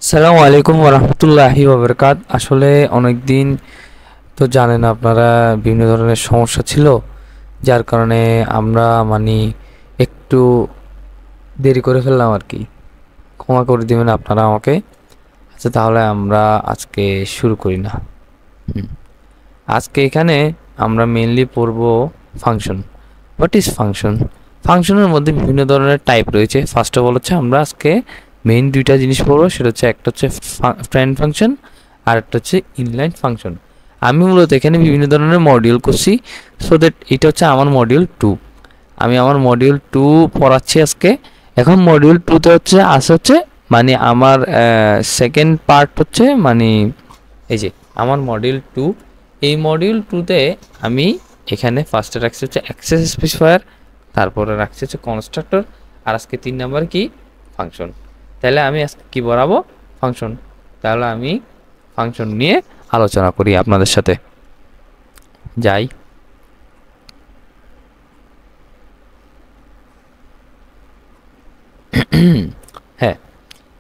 আসসালামু আলাইকুম ওরহমতুল্লাহি ওবরকাত। আসলে অনেক দিন তো জানেন আপনারা বিভিন্ন ধরনের সমস্যা ছিল, যার কারণে আমরা একটু দেরি করে ফেললাম আর কি। ক্ষমা করে দিবেন আপনারা আমাকে। আচ্ছা, তাহলে আমরা আজকে শুরু করি না। হুম। আজকে এখানে আমরা মেইনলি পড়ব ফাংশন। What is function? ফাংশনের মধ্যে বিভিন্ন ধরনের টাইপ রয়েছে। ফার্স্ট অফ অল হচ্ছে আমরা আজকে মেইন দুইটা জিনিস পড়বো, সেটা হচ্ছে একটা হচ্ছে ফ্রেন্ড ফাংশন আর একটা হচ্ছে ইনলাইন ফাংশন। আমি মূলত এখানে বিভিন্ন ধরনের মডিউল করছি, সো দ্যাট এটা হচ্ছে আমার মডিউল 2। আমি আমার মডিউল 2 পড়াচ্ছি আজকে। এখন মডিউল 2তে হচ্ছে আমার সেকেন্ড পার্ট হচ্ছে এই যে আমার মডিউল 2। এই মডিউল 2তে আমি এখানে ফার্স্টে রাখছি হচ্ছে অ্যাক্সেস স্পেসিফায়ার, তারপরে রাখছি হচ্ছে কনস্ট্রাক্টর, আর আজকে 3 নাম্বার কি ফাংশন। তাহলে আমি আজকে কি পড়াবো? ফাংশন। তাহলে আমি ফাংশন নিয়ে আলোচনা করি আপনাদের সাথে। যাই। হ্যাঁ,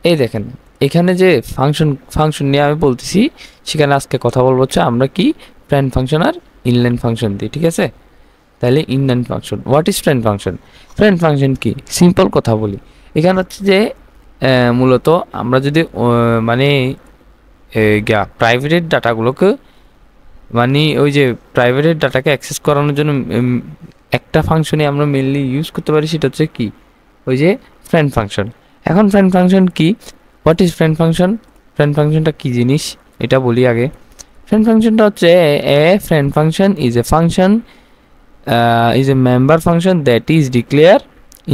এই দেখেন এখানে যে ফাংশন নিয়ে আমি বলতেছি, সেখানে আজকে কথা বলবো হচ্ছে আমরা কি ফ্রেন্ড ফাংশন আর ইনলাইন ফাংশন দিই, ঠিক আছে? তাহলে inline function, what is friend function? Friend function কি, সিম্পল কথা বলি। এখানে হচ্ছে যে মূলত আমরা যদি প্রাইভেট ডাটাগুলোকে ওই যে প্রাইভেট ডাটাকে অ্যাক্সেস করানোর জন্য একটা ফাংশনে আমরা মেনলি ইউজ করতে পারি, সেটা হচ্ছে কি ওই যে ফ্রেন্ড ফাংশন। এখন ফ্রেন্ড ফাংশন কি, what is friend function? Friend ফাংশনটা কি জিনিস এটা বলি আগে। ফ্রেন্ড ফাংশনটা হচ্ছে friend function is a function is a member function that is declare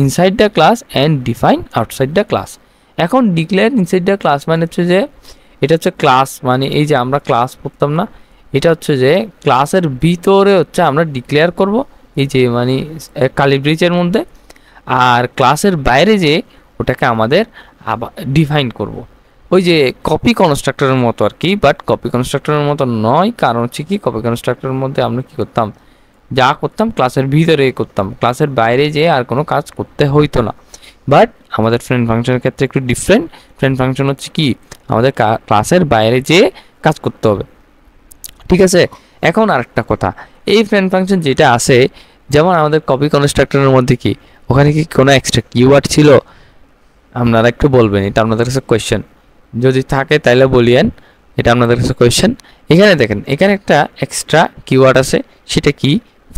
inside the class and define outside the class. এখন declare inside the class মানে হচ্ছে যে এটা হচ্ছে ক্লাস, এই যে আমরা ক্লাস পড়তাম না, এটা হচ্ছে যে ক্লাসের ভিতরে হচ্ছে আমরা ডিক্লেয়ার করব এই যে কালি ব্রিজের মধ্যে, আর ক্লাসের বাইরে যে ওটাকে আমাদের আবার ডিফাইন করব ওই যে কপি কনস্ট্রাক্টরের মতো আর কি। বাট কপি কনস্ট্রাক্টরের মতো নয়, কারণ হচ্ছে কি কপি কনস্ট্রাক্টরের মধ্যে আমরা কি করতাম, যা করতাম ক্লাসের ভিতরে করতাম, ক্লাসের বাইরে যেয়ে আর কোনো কাজ করতে হইতো না। বাট আমাদের ফ্রেন্ড ফাংশনের ক্ষেত্রে একটু ডিফারেন্ট। ফ্রেন্ড ফাংশন হচ্ছে কি আমাদের ক্লাসের বাইরে যেয়ে কাজ করতে হবে, ঠিক আছে? এখন আরেকটা কথা, এই ফ্রেন্ড ফাংশন যেটা আছে, যেমন আমাদের কপি কনস্ট্রাক্টরের মধ্যে কি ওখানে কি কোনো এক্সট্রা কিওয়ার্ড ছিল? আপনারা একটু বলবেন, এটা আপনাদের কাছে কোয়েশ্চেন। যদি থাকে তাহলে বলিয়েন, এটা আপনাদের কাছে কোয়েশ্চেন। এখানে দেখেন, এখানে একটা এক্সট্রা কিওয়ার্ড আছে, সেটা কি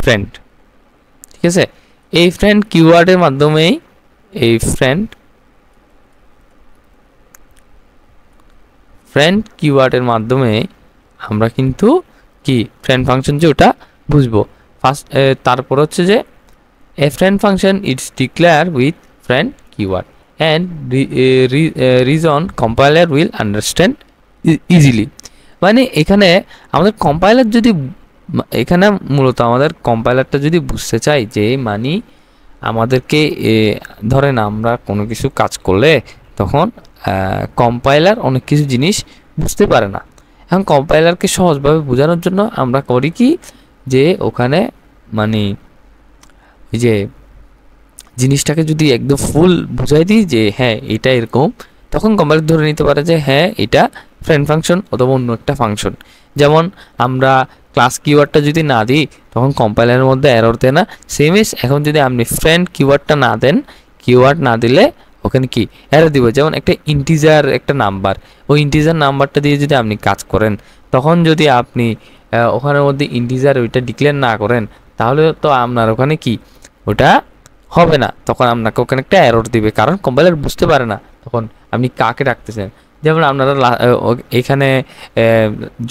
ফ্রেন্ড, ঠিক আছে? এই ফ্রেন্ড কিওয়ার্ডের মাধ্যমেই এই ফ্রেন্ড কিওয়ার্ডের মাধ্যমে আমরা কিন্তু কি ফ্রেন্ড ফাংশন যে ওটা বুঝবো। ফার্স্ট তারপর হচ্ছে যে a friend function it's declare with friend keyword and reason compiler will understand easily. এখানে আমাদের কম্পাইলার যদি এখানে মূলত আমাদের কম্পাইলারটা যদি বুঝতে চাই যে আমাদেরকে ধরেন আমরা কোনো কিছু কাজ করলে তখন কম্পাইলার অনেক কিছু জিনিস বুঝতে পারে না। এখন কম্পাইলারকে সহজভাবে বোঝানোর জন্য আমরা করি কি, যে ওখানে এই যে জিনিসটাকে যদি একদম ফুল বুঝাই দিই যে হ্যাঁ এটা এরকম, তখন কম্পাইলার ধরে নিতে পারে যে হ্যাঁ এটা ফ্রেন্ড ফাংশন অথবা অন্য একটা ফাংশন। যেমন আমরা ক্লাস কিওয়ার্ডটা যদি না দিই তখন কম্পাইলারের মধ্যে এরর দেয় না। সেম ইজ এখন যদি আপনি ফ্রেন্ড কিওয়ার্ডটা না দেন, কিওয়ার্ড না দিলে ওখানে কি এরর দিব। যেমন একটা ইন্টিজার একটা নাম্বার, ওই ইন্টিজার নাম্বারটা দিয়ে যদি আপনি কাজ করেন, তখন যদি আপনি ওখানের মধ্যে ইন্টিজার ওইটা ডিক্লেয়ার না করেন, তাহলে তো আপনার ওখানে কি ওটা হবে না, তখন আপনাকে ওখানে একটা এরর দিবে, কারণ কম্পাইলার বুঝতে পারে না তখন আপনি কাকে রাখতেছেন। যেমন আপনারা এখানে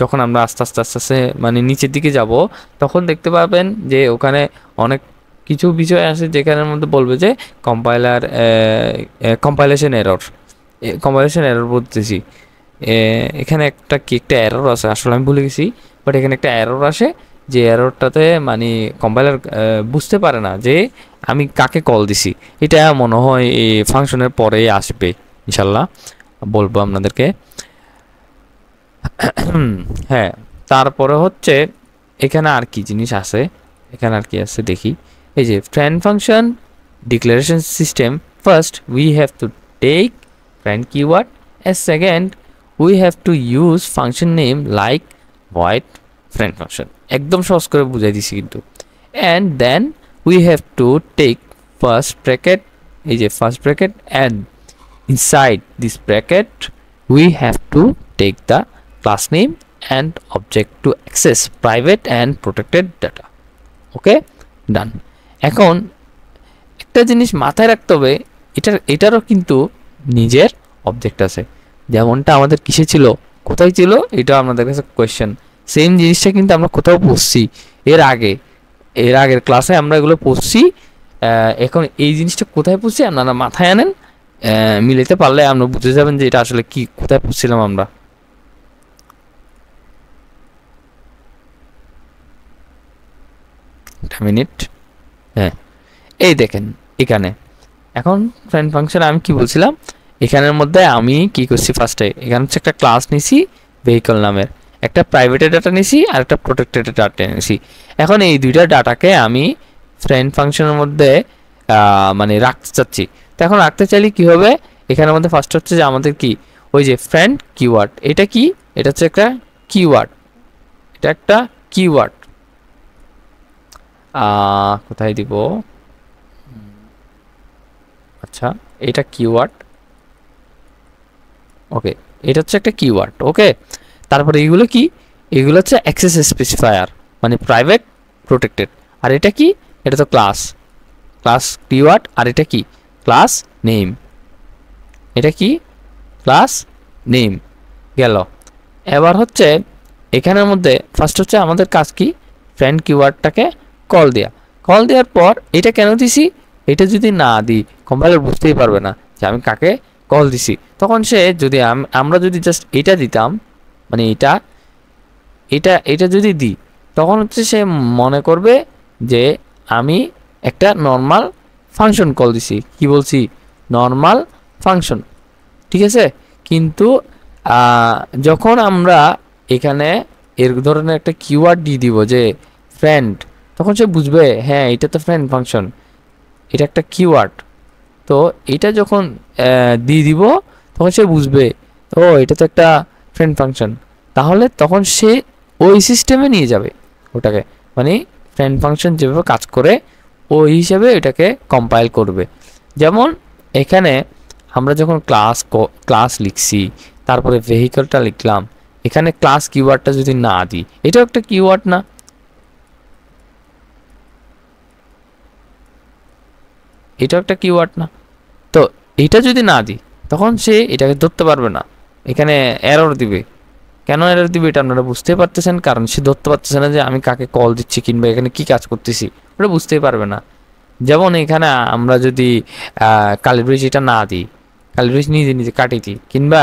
যখন আমরা আস্তে আস্তে আস্তে আস্তে নিচের দিকে যাব, তখন দেখতে পাবেন যে ওখানে অনেক কিছু বিষয় আছে যেখানের মধ্যে বলবে যে কম্পাইলেশন এরর বলতেছি। এখানে একটা এরর আছে, আসলে আমি ভুলে গেছি, বাট এখানে একটা এরর আসে, যে এররটাতে কম্পাইলার বুঝতে পারে না যে আমি কাকে কল দিছি। এটা মনে হয় এই ফাংশনের পরে আসবে, ইনশাল্লাহ বলবো আপনাদেরকে। হ্যাঁ, তারপরে হচ্ছে এখানে আর কি জিনিস আছে, এখানে আর কি আছে দেখি। এই যে friend function declaration system, first we have to take friend keyword as second we have to use function name like void friend function একদম সহজ করে বুঝাই দিছি কিন্তু and then we have to take first bracket এই যে first bracket and inside this bracket we have to take the class name and object to access private and protected data okay done এখন একটা জিনিস মাথায় রাখতে হবে এটারও কিন্তু নিজের অবজেক্ট আছে যেমনটা আমাদের কিসে ছিল কোথায় ছিল এটা আমাদের কাছে কোশ্চেন সেম জিনিসটা কিন্তু আমরা কোথাও পড়ছি এর আগের ক্লাসে আমরা এগুলো পড়ছি এখন এই জিনিসটা কোথায় পড়ছি আপনারা মাথায় আনেন মিলাতে পারলে আমরা বুঝে যাবেন যে এটা আসলে কি কোথায় পড়ছিলাম আমরা একটা মিনিট হ্যাঁ এই দেখেন এখানে এখন ফ্রেন্ড ফাংশন আমি কি বলছিলাম এখানের মধ্যে আমি কি করছি ফার্স্টে এখানে হচ্ছে একটা ক্লাস নিছি ভেহিকল নামের একটা প্রাইভেটের ডাটা নিছি আর একটা প্রোটেক্টেড ডাটা নিছি এখন এই দুইটা ডাটাকে আমি ফ্রেন্ড ফাংশনের মধ্যে মানে রাখতে চাচ্ছি তো এখন রাখতে চাইলে কি হবে এখানের মধ্যে ফার্স্ট হচ্ছে যে আমাদের কি ওই যে ফ্রেন্ড কিওয়ার্ড এটা কি এটা হচ্ছে একটা কিওয়ার্ড এটা একটা কিওয়ার্ড কোথায় দিব আচ্ছা এটা কিওয়ার্ড ওকে এটা হচ্ছে একটা কিওয়ার্ড ওকে তারপরে এইগুলো কি এগুলো হচ্ছে অ্যাক্সেস স্পেসিফায়ার মানে প্রাইভেট প্রোটেক্টেড আর এটা কি এটা তো ক্লাস কিওয়ার্ড আর এটা কি ক্লাস নেম এটা কি ক্লাস নেম গেল এবার হচ্ছে এখানের মধ্যে ফার্স্ট হচ্ছে আমাদের কাজ কি ফ্রেন্ড কিওয়ার্ডটাকে কল দেওয়ার পর এটা কেন দিছি এটা যদি না দিই কম্পাইলার বুঝতেই পারবে না যে আমি কাকে কল দিছি তখন সে যদি আমরা যদি জাস্ট এটা দিতাম মানে এটা যদি দিই তখন হচ্ছে সে মনে করবে যে আমি একটা নর্মাল ফাংশন কল দিছি কি বলছি নর্মাল ফাংশন ঠিক আছে কিন্তু যখন আমরা এখানে এর ধরনের একটা কিওয়ার্ড দিয়ে দিব যে ফ্রেন্ড তখন সে বুঝবে হ্যাঁ এটা তো ফ্রেন্ড ফাংশন এটা একটা কিওয়ার্ড তো এটা যখন দিয়ে দিব তখন সে বুঝবে ও এটা তো একটা ফ্রেন্ড ফাংশন তাহলে তখন সে ওই সিস্টেমে নিয়ে যাবে ওটাকে মানে ফ্রেন্ড ফাংশন যেভাবে কাজ করে ওই হিসাবে এটাকে কম্পাইল করবে যেমন এখানে আমরা যখন ক্লাস লিখছি তারপরে ভেহিকলটা লিখলাম এখানে ক্লাস কিওয়ার্ডটা যদি না দিই এটাও একটা কিওয়ার্ড না এটাও একটা কিওয়ার্ড না তো এটা যদি না দিই তখন সে এটাকে ধরতে পারবে না এখানে এরর দিবে কেন এরর দিবে এটা আপনারা বুঝতে পারতেছেন কারণ সে ধরতে পারতেছে না যে আমি কাকে কল দিচ্ছি কিংবা এখানে কি কাজ করতেছি ওটা বুঝতেই পারবে না যেমন এখানে আমরা যদি কালিব্রিজ এটা না দিই কালিব্রিজ নিজে কাটি দিই কিংবা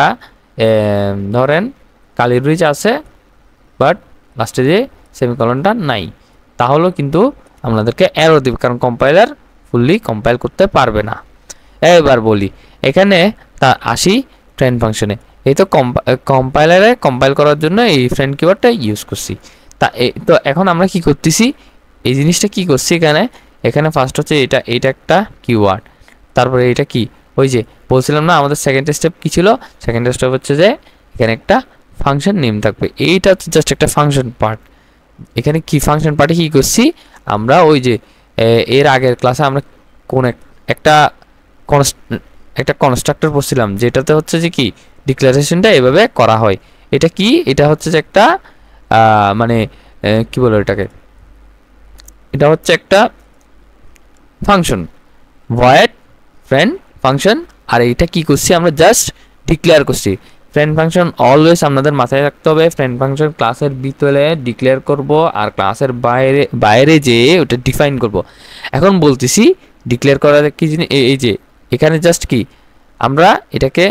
ধরেন কালিব্রিজ আছে বাট লাস্টে যে সেমিকলনটা নাই তাহলেও কিন্তু আপনাদেরকে এরর দিবে কারণ কম্পাইলার ফুললি কম্পাইল করতে পারবে না এবার বলি এখানে তা আসি ফ্রেন্ড ফাংশনে এই তো কম্পাইলারে কম্পাইল করার জন্য এই ফ্রেন্ড কিওয়ার্ডটা ইউজ করছি তো এখন আমরা কি করতেছি এই জিনিসটা কি করছি এখানে ফার্স্ট হচ্ছে এটা একটা কিওয়ার্ড তারপরে এটা কি ওই যে বলছিলাম না আমাদের সেকেন্ড স্টেপ কি ছিল সেকেন্ড স্টেপ হচ্ছে যে এখানে একটা ফাংশন নেম থাকবে এইটা হচ্ছে জাস্ট একটা ফাংশন পার্ট এখানে কি ফাংশন পার্টে কি করছি আমরা ওই যে এর আগের ক্লাসে আমরা কোন একটা কনস্ট্রাক্টর পড়ছিলাম যেটাতে হচ্ছে যে কি ডিক্লারেশনটা এভাবে করা হয় এটা কি এটা হচ্ছে যে একটা মানে কি বলে এটাকে এটা হচ্ছে একটা ফাংশন ভয়েড ফ্রেন্ড ফাংশন আর এটা কি করছি আমরা জাস্ট ডিক্লেয়ার করছি ফ্রেন্ড ফাংশন অলওয়েজ আপনাদের মাথায় রাখতে হবে ফ্রেন্ড ফাংশন ক্লাসের ভিতরে ডিক্লেয়ার করব আর ক্লাসের বাইরে যে ওটা ডিফাইন করব এখন বলতেছি ডিক্লেয়ার করার কি জিনিস এই যে এখানে জাস্ট কি আমরা এটাকে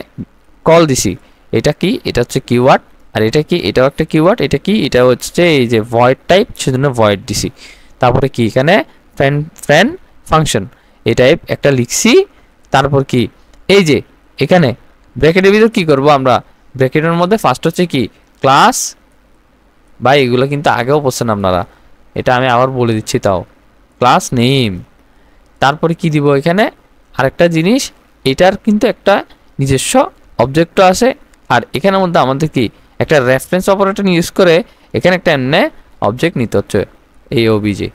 কল দিছি এটা কি এটা হচ্ছে কিওয়ার্ড আর এটা কি এটাও একটা কিওয়ার্ড এটা কি এটা হচ্ছে এই যে ভয়েড টাইপ সেজন্য ভয়েড দিছি তারপরে কি এখানে ফ্রেন্ড ফাংশন এই টাইপ একটা লিখছি তারপর কি এই যে এখানে ব্র্যাকেটের ভিতর কি করব আমরা ব্র্যাকেটের মধ্যে ফার্স্ট হচ্ছে কি ক্লাস বা এগুলো কিন্তু আগেও পড়ছেন আপনারা এটা আমি আবার বলে দিচ্ছি তাও ক্লাস নেম তারপরে কি দিব এখানে আরেকটা জিনিস এটার কিন্তু একটা নিজস্ব অবজেক্টও আছে, আর এখানের মধ্যে আমাদের কি একটা রেফারেন্স অপারেটর ইউজ করে এখানে একটা এমনি অবজেক্ট নিতে হচ্ছে, এই ওবিজে।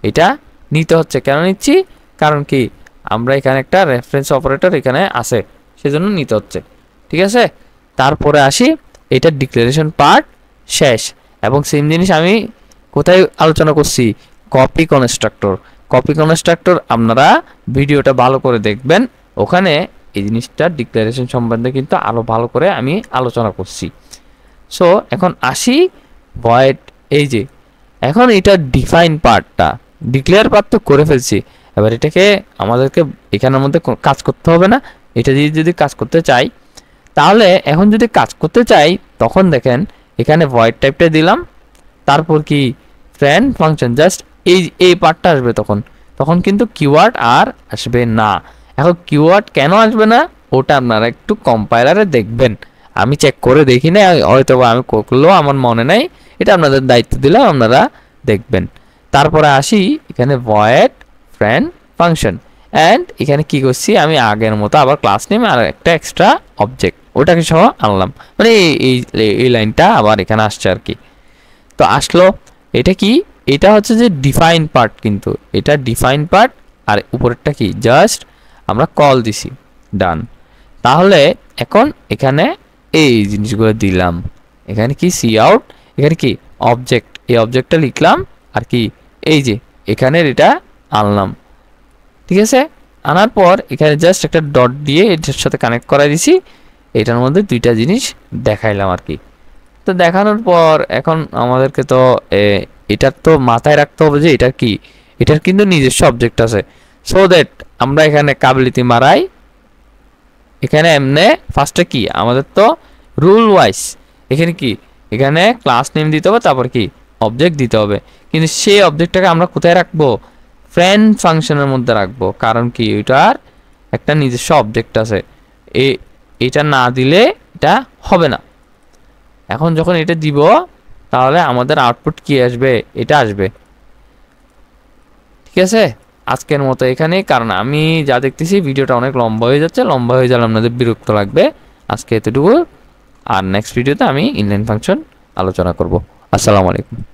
এটা নিতে হচ্ছে, কেন নিচ্ছি? কারণ কি আমরা এখানে একটা রেফারেন্স অপারেটর এখানে আছে, সেজন্য নিতে হচ্ছে। ঠিক আছে, তারপরে আসি, এটা ডিক্লারেশন পার্ট শেষ। এবং সেম জিনিস আমি কোথায় আলোচনা করছি? Copy constructor. কপি কনস্ট্রাক্টর আপনারা ভিডিওটা ভালো করে দেখবেন, ওখানে এই জিনিসটা ডিক্লারেশন সম্বন্ধে কিন্তু আরও ভালো করে আমি আলোচনা করছি। সো এখন আসি ভয়েড, এই যে এখন এটা ডিফাইন পার্টটা, ডিক্লেয়ার পার্ট তো করে ফেলছি, এবার এটাকে আমাদেরকে এখানের মধ্যে কাজ করতে হবে না। এটা দিয়ে যদি কাজ করতে চাই, তাহলে এখন যদি কাজ করতে চাই তখন দেখেন এখানে ভয়েড টাইপটা দিলাম, তারপর কি ফ্রেন্ড ফাংশন, জাস্ট এই পার্টটা আসবে। তখন কিন্তু কিওয়ার্ড আর আসবে না। এখন কিওয়ার্ড কেন আসবে না ওটা আপনারা একটু কম্পাইলারে দেখবেন, আমি চেক করে দেখি না, হয়তো আমি করলেও আমার মনে নাই, এটা আপনাদের দায়িত্ব দিলাম, আপনারা দেখবেন। তারপরে আসি এখানে ভয়েড ফ্রেন্ড ফাংশন, অ্যান্ড এখানে কি করছি আমি আগের মতো আবার ক্লাস নেম আর একটা এক্সট্রা অবজেক্ট ওটাকে সহ আনলাম, মানে এই লাইনটা আবার এখানে আসছে আর কি। তো আসলো, এটা কি? এটা হচ্ছে যে ডিফাইন পার্ট, কিন্তু এটা ডিফাইন পার্ট, আর উপরেরটা কি জাস্ট আমরা কল দিছি, ডান। তাহলে এখন এখানে এই জিনিসগুলো দিলাম, এখানে কি সি আউট, এখানে কি অবজেক্ট, এই অবজেক্টটা লিখলাম, আর কি এই যে এখানে এটা আনলাম। ঠিক আছে, আনার পর এখানে জাস্ট একটা ডট দিয়ে এটার সাথে কানেক্ট করাই দিছি, এটার মধ্যে দুইটা জিনিস দেখাইলাম আর কি। তো দেখানোর পর এখন আমাদেরকে তো এটার তো মাথায় রাখতে হবে যে এটার কি, এটার কিন্তু নিজস্ব অবজেক্ট আছে, সো দ্যাট আমরা এখানে কাবিলিতি মারাই, এখানে এমনে ফার্স্টে কি আমাদের তো রুল ওয়াইজ এখানে কি, এখানে ক্লাস নেম দিতে হবে, তারপর কি অবজেক্ট দিতে হবে, কিন্তু সেই অবজেক্টটাকে আমরা কোথায় রাখবো? ফ্রেন্ড ফাংশনের মধ্যে রাখবো, কারণ কি এটার একটা নিজস্ব অবজেক্ট আছে, এটা না দিলে এটা হবে না। এখন যখন এটা দিব তাহলে আমাদের আউটপুট কি আসবে? এটা আসবে। ঠিক আছে, আজকের মতো এখানে, কারণ আমি যা দেখতেছি ভিডিওটা অনেক লম্বা হয়ে যাচ্ছে, লম্বা হয়ে গেলে আপনাদের বিরক্ত লাগবে। আজকে এতটুকু, আর নেক্সট ভিডিওতে আমি ইনলাইন ফাংশন আলোচনা করব। আসসালামু আলাইকুম।